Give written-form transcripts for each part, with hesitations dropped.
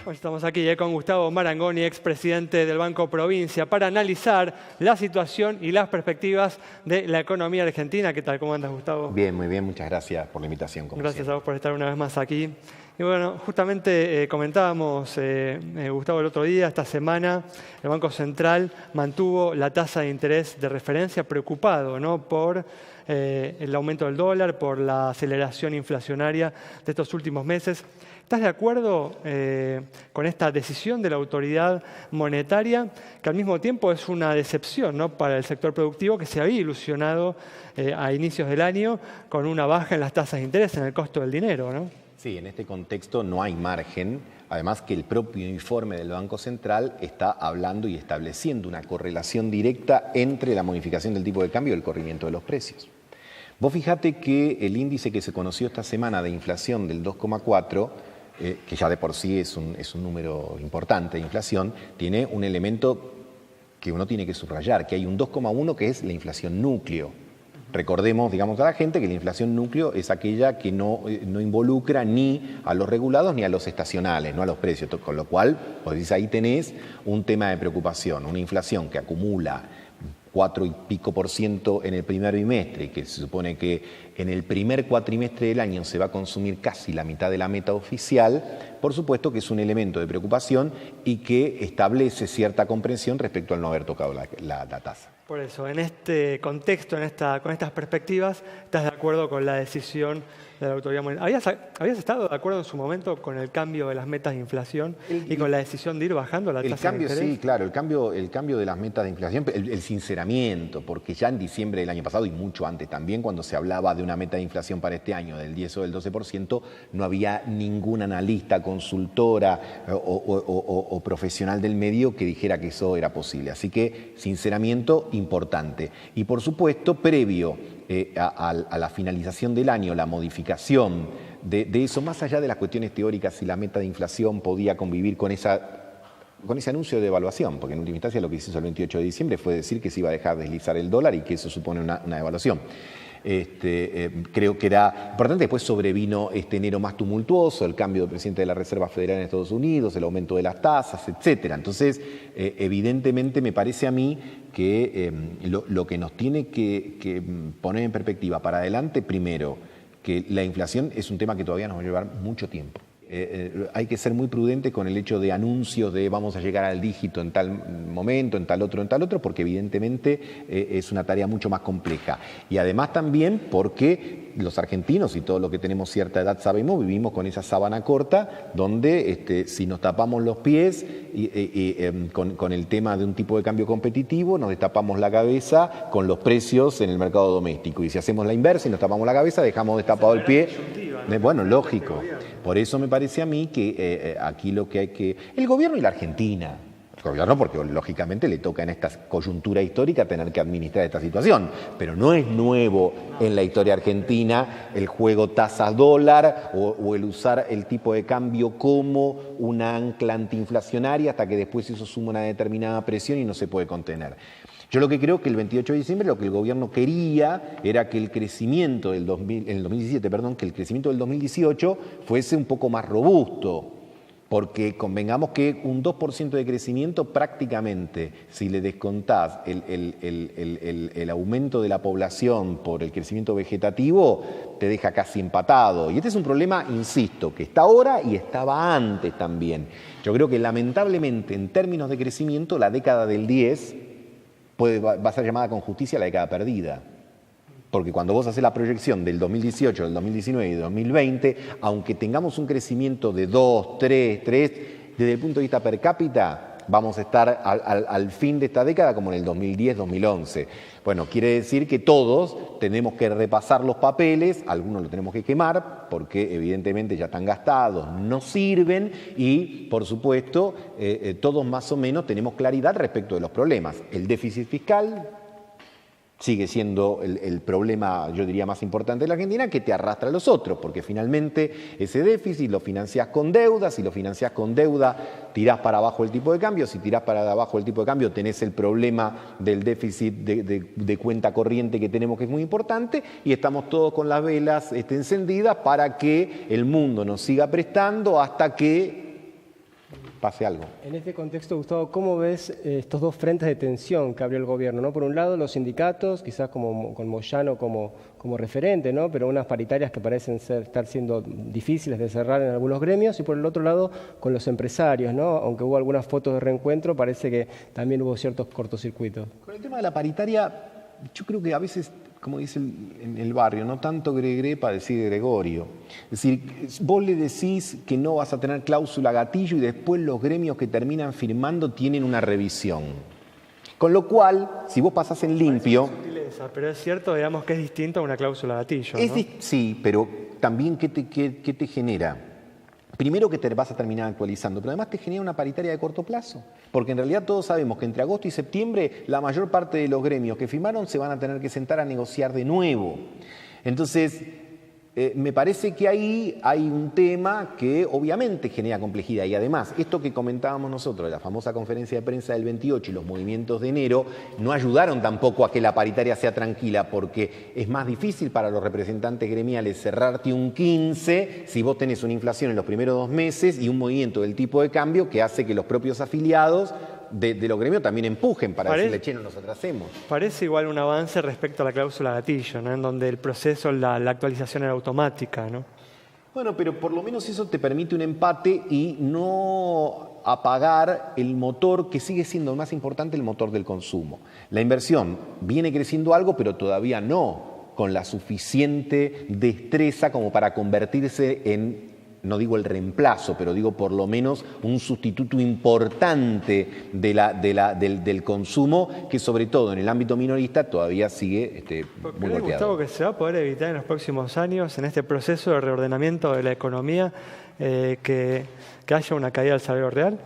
Bueno, estamos aquí con Gustavo Marangoni, expresidente del Banco Provincia, para analizar la situación y las perspectivas de la economía argentina. ¿Qué tal? ¿Cómo andas, Gustavo? Bien, muy bien. Muchas gracias por la invitación. Gracias a vos por estar una vez más aquí. Y bueno, justamente comentábamos, Gustavo, el otro día, esta semana, el Banco Central mantuvo la tasa de interés de referencia preocupado, ¿no?, por el aumento del dólar, por la aceleración inflacionaria de estos últimos meses. ¿Estás de acuerdo con esta decisión de la autoridad monetaria, que al mismo tiempo es una decepción, ¿no?, para el sector productivo, que se había ilusionado a inicios del año con una baja en las tasas de interés, en el costo del dinero, ¿no? Sí, en este contexto no hay margen. Además que el propio informe del Banco Central está hablando y estableciendo una correlación directa entre la modificación del tipo de cambio y el corrimiento de los precios. Vos fijate que el índice que se conoció esta semana de inflación del 2,4, que ya de por sí es un número importante de inflación, tiene un elemento que uno tiene que subrayar, que hay un 2,1 que es la inflación núcleo. Recordemos, digamos, a la gente que la inflación núcleo es aquella que no involucra ni a los regulados ni a los estacionales, no a los precios, con lo cual, pues ahí tenés un tema de preocupación, una inflación que acumula 4 y pico % en el primer bimestre, que se supone que en el primer cuatrimestre del año se va a consumir casi la mitad de la meta oficial. Por supuesto que es un elemento de preocupación y que establece cierta comprensión respecto al no haber tocado la tasa. Por eso, en este contexto, con estas perspectivas, ¿estás de acuerdo con la decisión de la autoridad monetaria? ¿Habías estado de acuerdo en su momento con el cambio de las metas de inflación y con la decisión de ir bajando la tasa de interés? Sí, claro, el cambio de las metas de inflación, el sinceramiento, porque ya en diciembre del año pasado y mucho antes también, cuando se hablaba de una meta de inflación para este año del 10 o del 12%, no había ningún analista, consultora o profesional del medio que dijera que eso era posible. Así que sinceramiento importante. Y por supuesto, previo a la finalización del año, la modificación de eso, más allá de las cuestiones teóricas, si la meta de inflación podía convivir con ese anuncio de devaluación, porque en última instancia lo que se hizo el 28 de diciembre fue decir que se iba a dejar deslizar el dólar y que eso supone una devaluación. Creo que era importante. Después sobrevino este enero más tumultuoso, el cambio del presidente de la Reserva Federal en Estados Unidos, el aumento de las tasas, etcétera. Entonces, evidentemente me parece a mí que lo que nos tiene que poner en perspectiva para adelante, primero, que la inflación es un tema que todavía nos va a llevar mucho tiempo. Hay que ser muy prudente con el hecho de anuncios de vamos a llegar al dígito en tal momento, en tal otro, porque evidentemente es una tarea mucho más compleja. Y además también porque los argentinos y todos los que tenemos cierta edad sabemos, vivimos con esa sábana corta donde si nos tapamos los pies con el tema de un tipo de cambio competitivo, nos destapamos la cabeza con los precios en el mercado doméstico. Y si hacemos la inversa y nos tapamos la cabeza, dejamos destapado el pie. Bueno, lógico. Por eso me parece a mí que aquí lo que hay que... El gobierno y la Argentina. El gobierno porque lógicamente le toca en esta coyuntura histórica tener que administrar esta situación. Pero no es nuevo en la historia argentina el juego tasa-dólar o el usar el tipo de cambio como una ancla antiinflacionaria hasta que después eso suma una determinada presión y no se puede contener. Yo lo que creo que el 28 de diciembre lo que el gobierno quería era que el crecimiento del 2017, que el crecimiento del 2018 fuese un poco más robusto, porque convengamos que un 2% de crecimiento prácticamente, si le descontás el aumento de la población por el crecimiento vegetativo, te deja casi empatado. Y este es un problema, insisto, que está ahora y estaba antes también. Yo creo que lamentablemente en términos de crecimiento la década del 10 va a ser llamada con justicia la década perdida. Porque cuando vos haces la proyección del 2018, del 2019 y del 2020, aunque tengamos un crecimiento de 2, 3, desde el punto de vista per cápita, vamos a estar al fin de esta década como en el 2010, 2011. Bueno, quiere decir que todos tenemos que repasar los papeles, algunos los tenemos que quemar porque evidentemente ya están gastados, no sirven y, por supuesto, todos más o menos tenemos claridad respecto de los problemas. El déficit fiscal, sigue siendo el problema, yo diría, más importante de la Argentina, que te arrastra a los otros, porque finalmente ese déficit lo financiás con deuda, si lo financiás con deuda tirás para abajo el tipo de cambio, si tirás para abajo el tipo de cambio tenés el problema del déficit de cuenta corriente que tenemos, que es muy importante, y estamos todos con las velas encendidas para que el mundo nos siga prestando hasta que pase algo. En este contexto, Gustavo, ¿cómo ves estos dos frentes de tensión que abrió el gobierno, ¿no? Por un lado, los sindicatos, quizás con Moyano como referente, ¿no? Pero unas paritarias que parecen estar siendo difíciles de cerrar en algunos gremios, y por el otro lado, con los empresarios, ¿no? Aunque hubo algunas fotos de reencuentro, parece que también hubo ciertos cortocircuitos. Con el tema de la paritaria, yo creo que a veces, como dice en el barrio, no tanto Gregre para decir Gregorio. Es decir, vos le decís que no vas a tener cláusula gatillo y después los gremios que terminan firmando tienen una revisión. Con lo cual, si vos pasás en limpio... Pero es cierto, digamos, que es distinto a una cláusula gatillo, ¿no? Sí, pero también ¿qué te genera? Primero que te vas a terminar actualizando, pero además te genera una paritaria de corto plazo, porque en realidad todos sabemos que entre agosto y septiembre la mayor parte de los gremios que firmaron se van a tener que sentar a negociar de nuevo. Entonces, me parece que ahí hay un tema que obviamente genera complejidad, y además esto que comentábamos nosotros de la famosa conferencia de prensa del 28 y los movimientos de enero no ayudaron tampoco a que la paritaria sea tranquila, porque es más difícil para los representantes gremiales cerrarte un 15 si vos tenés una inflación en los primeros 2 meses y un movimiento del tipo de cambio que hace que los propios afiliados de los gremios también empujen para decirle, che, no nos atrasemos. Parece igual un avance respecto a la cláusula gatillo, ¿no? En donde el proceso, la actualización era automática, ¿no? Bueno, pero por lo menos eso te permite un empate y no apagar el motor, que sigue siendo más importante, el motor del consumo. La inversión viene creciendo algo, pero todavía no con la suficiente destreza como para convertirse en, no digo el reemplazo, pero digo por lo menos un sustituto importante del consumo, que sobre todo en el ámbito minorista todavía sigue muy golpeado. Gustavo, que se va a poder evitar en los próximos años, en este proceso de reordenamiento de la economía, que haya una caída del salario real?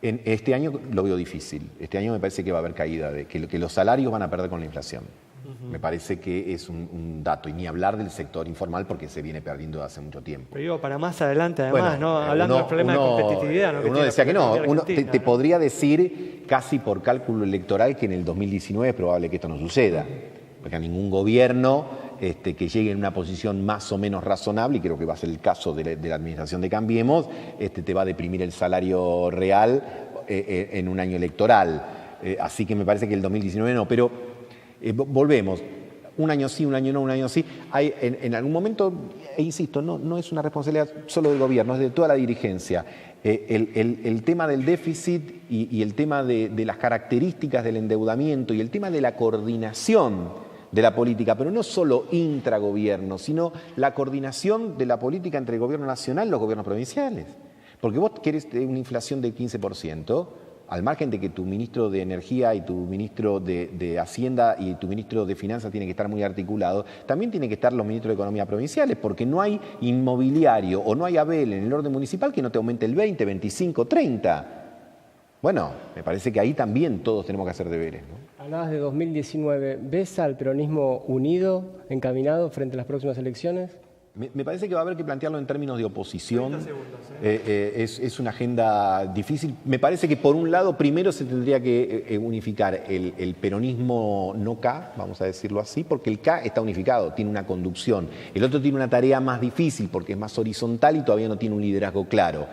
En este año lo veo difícil. Este año me parece que va a haber caída, que los salarios van a perder con la inflación. Me parece que es un dato, y ni hablar del sector informal porque se viene perdiendo hace mucho tiempo. Pero digo, para más adelante además, bueno, ¿no? Hablando del problema de competitividad. ¿No? Uno decía que no, te podría decir casi por cálculo electoral que en el 2019 es probable que esto no suceda, porque a ningún gobierno que llegue en una posición más o menos razonable, y creo que va a ser el caso de la administración de Cambiemos, te va a deprimir el salario real en un año electoral. Así que me parece que el 2019 no, pero... volvemos, un año sí, un año no, un año sí. Hay, en algún momento, e insisto, no es una responsabilidad solo del gobierno, es de toda la dirigencia. El tema del déficit y el tema de las características del endeudamiento y el tema de la coordinación de la política, pero no solo intragobierno, sino la coordinación de la política entre el gobierno nacional y los gobiernos provinciales. Porque vos querés una inflación del 15%, al margen de que tu ministro de Energía y tu ministro de Hacienda y tu ministro de Finanzas tienen que estar muy articulados, también tienen que estar los ministros de Economía provinciales, porque no hay inmobiliario o no hay ABEL en el orden municipal que no te aumente el 20, 25, 30. Bueno, me parece que ahí también todos tenemos que hacer deberes, ¿no? Hablabas de 2019. ¿Ves al peronismo unido, encaminado frente a las próximas elecciones? Me parece que va a haber que plantearlo en términos de oposición. 30 segundos, es una agenda difícil. Me parece que por un lado primero se tendría que unificar el peronismo no K, vamos a decirlo así, porque el K está unificado, tiene una conducción. El otro tiene una tarea más difícil porque es más horizontal y todavía no tiene un liderazgo claro.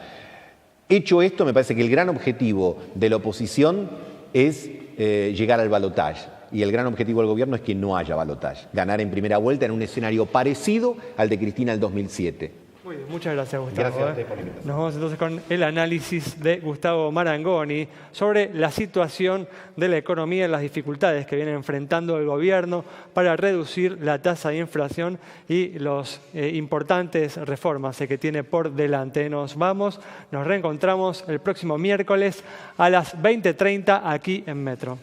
Hecho esto, me parece que el gran objetivo de la oposición es llegar al balotaje. Y el gran objetivo del gobierno es que no haya balotaje. Ganar en primera vuelta en un escenario parecido al de Cristina del 2007. Muy bien, muchas gracias, Gustavo. Gracias a usted por la invitación. Nos vamos entonces con el análisis de Gustavo Marangoni sobre la situación de la economía y las dificultades que viene enfrentando el gobierno para reducir la tasa de inflación y las importantes reformas que tiene por delante. Nos reencontramos el próximo miércoles a las 20:30 aquí en Metro.